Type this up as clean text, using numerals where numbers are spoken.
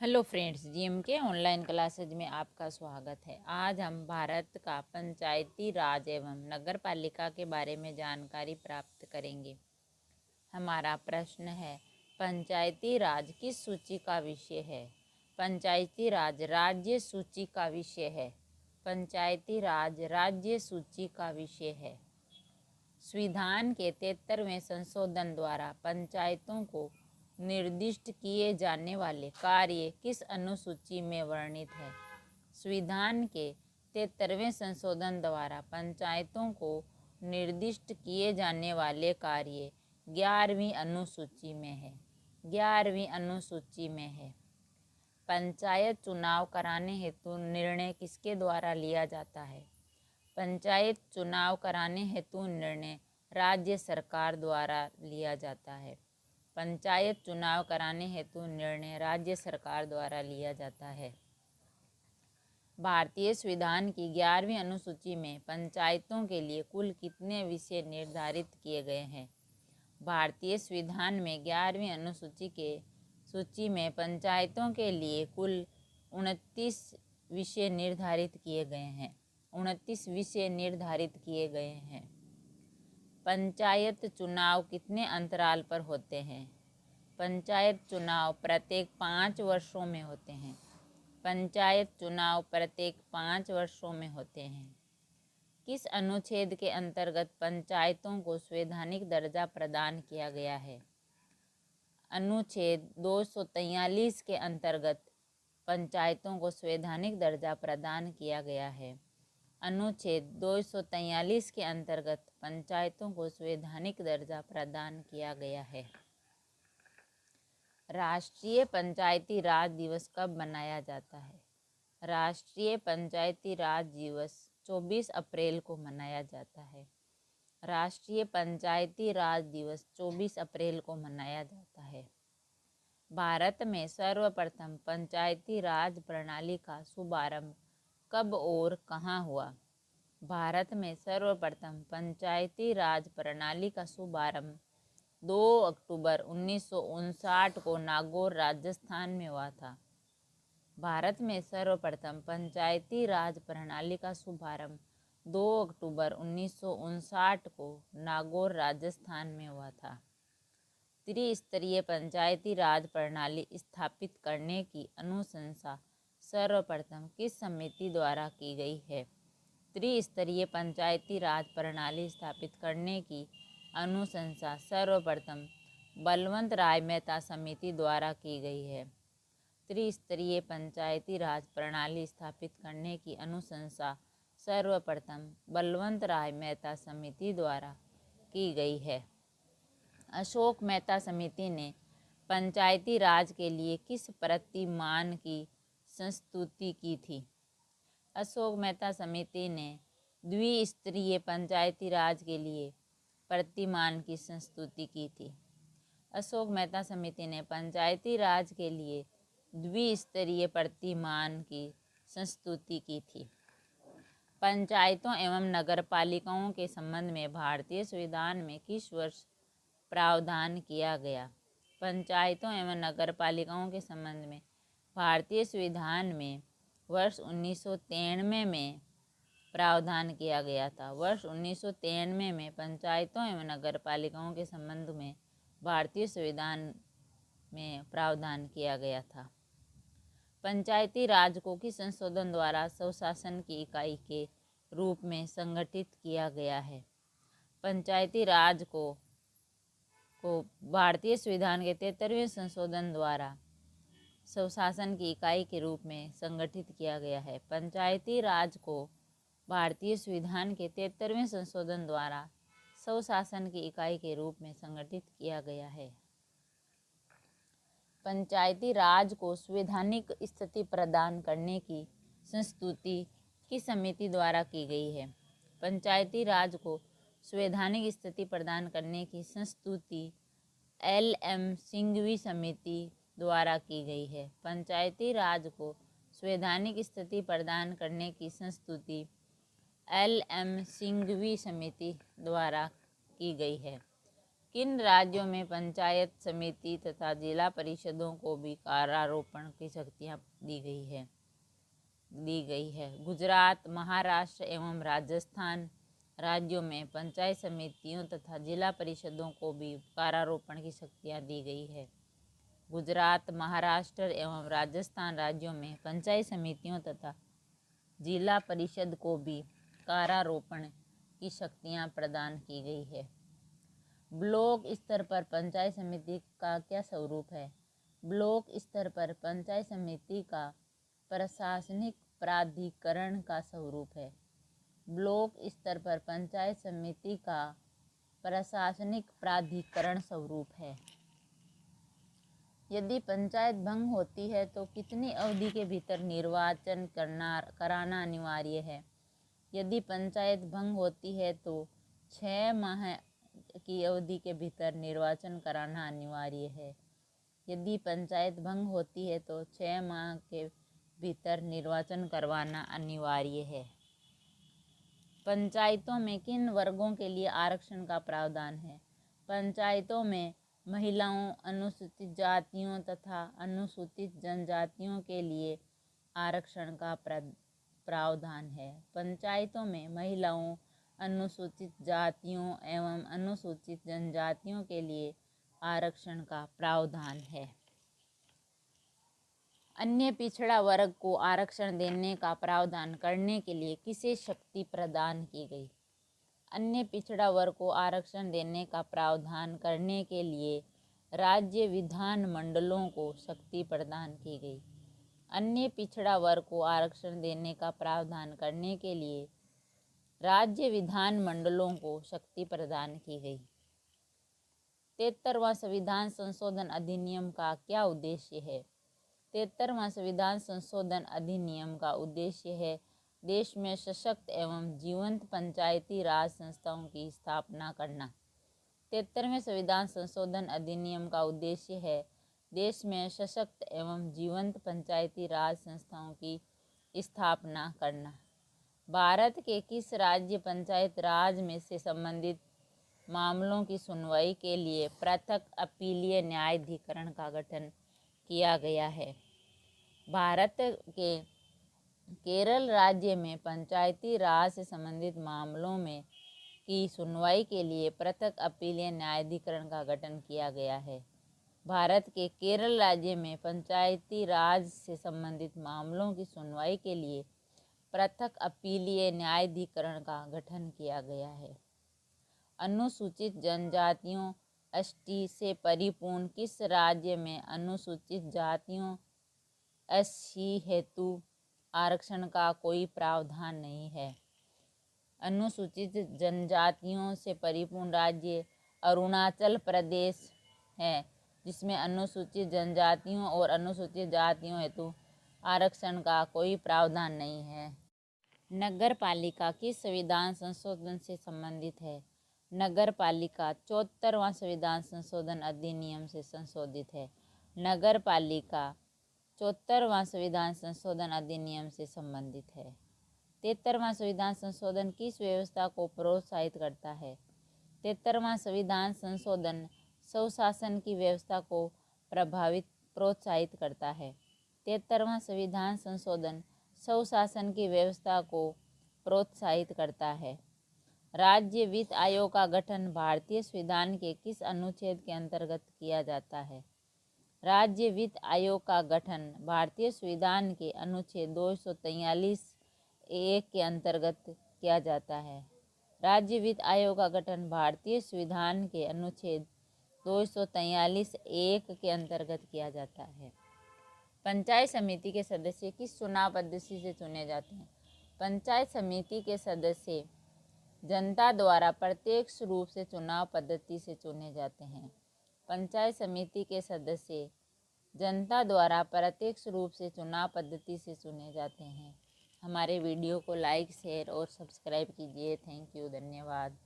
Hello friends, GM के online classes में आपका स्वागत है। आज हम भारत का पंचायती राज एवं नगर पालिका के बारे में जानकारी प्राप्त करेंगे। हमारा प्रश्न है, पंचायती राज किस सूची का विषय है? पंचायती राज राज्य सूची का विषय है। पंचायती राज राज्य सूची का विषय है। संविधान के 73वें संशोधन द्वारा पंचायतों को निर्दिष्ट किए जाने वाले कार्य किस अनुसूची में वर्णित है? संविधान के 73वें संशोधन द्वारा पंचायतों को निर्दिष्ट किए जाने वाले कार्य 11वीं अनुसूची में है। 11वीं अनुसूची में है। पंचायत चुनाव कराने हेतु निर्णय किसके द्वारा लिया जाता है? पंचायत चुनाव कराने हेतु निर्णय राज्य सरकार द्वारा लिया जाता है। पंचायत चुनाव कराने हेतु निर्णय राज्य सरकार द्वारा लिया जाता है। भारतीय संविधान की 11वीं अनुसूची में पंचायतों के लिए कुल कितने विषय निर्धारित किए गए हैं? भारतीय संविधान में 11वीं सूची में पंचायतों के लिए कुल 29 विषय निर्धारित किए गए हैं। 29 विषय निर्धारित किए गए हैं। पंचायत चुनाव कितने अंतराल पर होते हैं? पंचायत चुनाव प्रत्येक 5 वर्षों में होते हैं। पंचायत चुनाव प्रत्येक 5 वर्षों में होते हैं। किस अनुच्छेद के अंतर्गत पंचायतों को संवैधानिक दर्जा प्रदान किया गया है? अनुच्छेद 243 के अंतर्गत पंचायतों को संवैधानिक दर्जा प्रदान किया गया है। अनुच्छेद 243 के अंतर्गत पंचायतों को संवैधानिक दर्जा प्रदान किया गया है। राष्ट्रीय पंचायती राज दिवस कब मनाया जाता है? राष्ट्रीय पंचायती राज दिवस 24 अप्रैल को मनाया जाता है। राष्ट्रीय पंचायती राज दिवस 24 अप्रैल को मनाया जाता है। भारत में सर्वप्रथम पंचायती राज प्रणाली का शुभारंभ कब और कहाँ हुआ? भारत में सर्वप्रथम पंचायती राज प्रणाली का शुभारंभ 2 अक्टूबर 1959 को नागौर, राजस्थान में हुआ था। भारत में सर्वप्रथम पंचायती राज प्रणाली का शुभारंभ 2 अक्टूबर 1959 को नागौर, राजस्थान में हुआ था। त्रिस्तरीय पंचायती राज प्रणाली स्थापित करने की अनुशंसा सर्वप्रथम किस समिति द्वारा की गई है? त्रिस्तरीय पंचायती राज प्रणाली स्थापित करने की अनुशंसा सर्वप्रथम बलवंत राय मेहता समिति द्वारा की गई है। त्रिस्तरीय पंचायती राज प्रणाली स्थापित करने की अनुशंसा सर्वप्रथम बलवंत राय मेहता समिति द्वारा की गई है। अशोक मेहता समिति ने पंचायती राज के लिए किस प्रतिमान की संस्तुति की थी? अशोक मेहता समिति ने द्विस्तरीय पंचायती राज के लिए प्रतिमान की संस्तुति की थी। अशोक मेहता समिति ने पंचायती राज के लिए द्विस्तरीय प्रतिमान की संस्तुति की थी। पंचायतों एवं नगर पालिकाओं के संबंध में भारतीय संविधान में किस वर्ष प्रावधान किया गया? पंचायतों एवं नगर पालिकाओं के संबंध में भारतीय संविधान में वर्ष 1993 में प्रावधान किया गया था। वर्ष 1993 में पंचायतों एवं नगर पालिकाओं के संबंध में भारतीय संविधान में प्रावधान किया गया था। पंचायती राज को किस संशोधन द्वारा स्वशासन की इकाई के रूप में संगठित किया गया है? पंचायती राज को भारतीय संविधान के 73वें संशोधन द्वारा स्वशासन की इकाई के रूप में संगठित किया गया है। पंचायती राज को भारतीय संविधान के 73वें संशोधन द्वारा स्वशासन की इकाई के रूप में संगठित किया गया है। पंचायती राज को संवैधानिक स्थिति प्रदान करने की संस्तुति किस समिति द्वारा की गई है? पंचायती राज को संवैधानिक स्थिति प्रदान करने की संस्तुति LM सिंघवी समिति द्वारा की गई है। पंचायती राज को संवैधानिक स्थिति प्रदान करने की संस्तुति LM सिंघवी समिति द्वारा की गई है। किन राज्यों में पंचायत समिति तथा जिला परिषदों को भी कारारोपण की शक्तियाँ दी गई है? गुजरात, महाराष्ट्र एवं राजस्थान राज्यों में पंचायत समितियों तथा जिला परिषदों को भी कारारोपण की शक्तियाँ दी गई है। गुजरात, महाराष्ट्र एवं राजस्थान राज्यों में पंचायत समितियों तथा जिला परिषद को भी कारारोपण की शक्तियाँ प्रदान की गई है। ब्लॉक स्तर पर पंचायत समिति का क्या स्वरूप है? ब्लॉक स्तर पर पंचायत समिति का प्रशासनिक प्राधिकरण का स्वरूप है। ब्लॉक स्तर पर पंचायत समिति का प्रशासनिक प्राधिकरण स्वरूप है। यदि पंचायत भंग होती है तो कितनी अवधि के भीतर निर्वाचन कराना अनिवार्य है? यदि पंचायत भंग होती है तो 6 माह की अवधि के भीतर निर्वाचन कराना अनिवार्य है। यदि पंचायत भंग होती है तो 6 माह के भीतर निर्वाचन करवाना अनिवार्य है। पंचायतों में किन वर्गों के लिए आरक्षण का प्रावधान है? पंचायतों में महिलाओं, अनुसूचित जातियों तथा अनुसूचित जनजातियों के लिए आरक्षण का प्रावधान है। पंचायतों में महिलाओं, अनुसूचित जातियों एवं अनुसूचित जनजातियों के लिए आरक्षण का प्रावधान है। अन्य पिछड़ा वर्ग को आरक्षण देने का प्रावधान करने के लिए किसे शक्ति प्रदान की गई? अन्य पिछड़ा वर्ग को आरक्षण देने का प्रावधान करने के लिए राज्य विधान मंडलों को शक्ति प्रदान की गई। अन्य पिछड़ा वर्ग को आरक्षण देने का प्रावधान करने के लिए राज्य विधान मंडलों को शक्ति प्रदान की गई। 73वां संविधान संशोधन अधिनियम का क्या उद्देश्य है? 73वां संविधान संशोधन अधिनियम का उद्देश्य है देश में सशक्त एवं जीवंत पंचायती राज संस्थाओं की स्थापना करना। 73वें संविधान संशोधन अधिनियम का उद्देश्य है देश में सशक्त एवं जीवंत पंचायती राज संस्थाओं की स्थापना करना। भारत के किस राज्य पंचायत राज में से संबंधित मामलों की सुनवाई के लिए पृथक अपीलीय न्यायाधिकरण का गठन किया गया है? भारत के केरल राज्य में पंचायती राज से संबंधित मामलों में की सुनवाई के लिए पृथक अपीलीय न्यायाधिकरण का गठन किया गया है। भारत के केरल राज्य में पंचायती राज से संबंधित मामलों की सुनवाई के लिए पृथक अपीलीय न्यायाधिकरण का गठन किया गया है। अनुसूचित जनजातियों एसटी से परिपूर्ण किस राज्य में अनुसूचित जातियों एससी हेतु आरक्षण का कोई प्रावधान नहीं है? अनुसूचित जनजातियों से परिपूर्ण राज्य अरुणाचल प्रदेश है, जिसमें अनुसूचित जनजातियों और अनुसूचित जातियों हेतु आरक्षण का कोई प्रावधान नहीं है। नगर पालिका किस संविधान संशोधन से संबंधित है? नगर पालिका 74वां संविधान संशोधन अधिनियम से संशोधित है। नगर पालिका 74वां संविधान संशोधन अधिनियम से संबंधित है। 73वां संविधान संशोधन किस व्यवस्था को प्रोत्साहित करता है? 73वां संविधान संशोधन स्वशासन की व्यवस्था को प्रोत्साहित करता है। 73वां संविधान संशोधन स्वशासन की व्यवस्था को प्रोत्साहित करता है। राज्य वित्त आयोग का गठन भारतीय संविधान के किस अनुच्छेद के अंतर्गत किया जाता है? राज्य वित्त आयोग का गठन भारतीय संविधान के अनुच्छेद 243(1) के अंतर्गत किया जाता है। राज्य वित्त आयोग का गठन भारतीय संविधान के अनुच्छेद 243(1) के अंतर्गत किया जाता है। पंचायत समिति के सदस्य किस चुनाव पद्धति से चुने जाते हैं? पंचायत समिति के सदस्य जनता द्वारा प्रत्यक्ष रूप से चुनाव पद्धति से चुने जाते हैं। पंचायत समिति के सदस्य जनता द्वारा प्रत्यक्ष रूप से चुनाव पद्धति से चुने जाते हैं। हमारे वीडियो को लाइक, शेयर और सब्सक्राइब कीजिए। थैंक यू, धन्यवाद।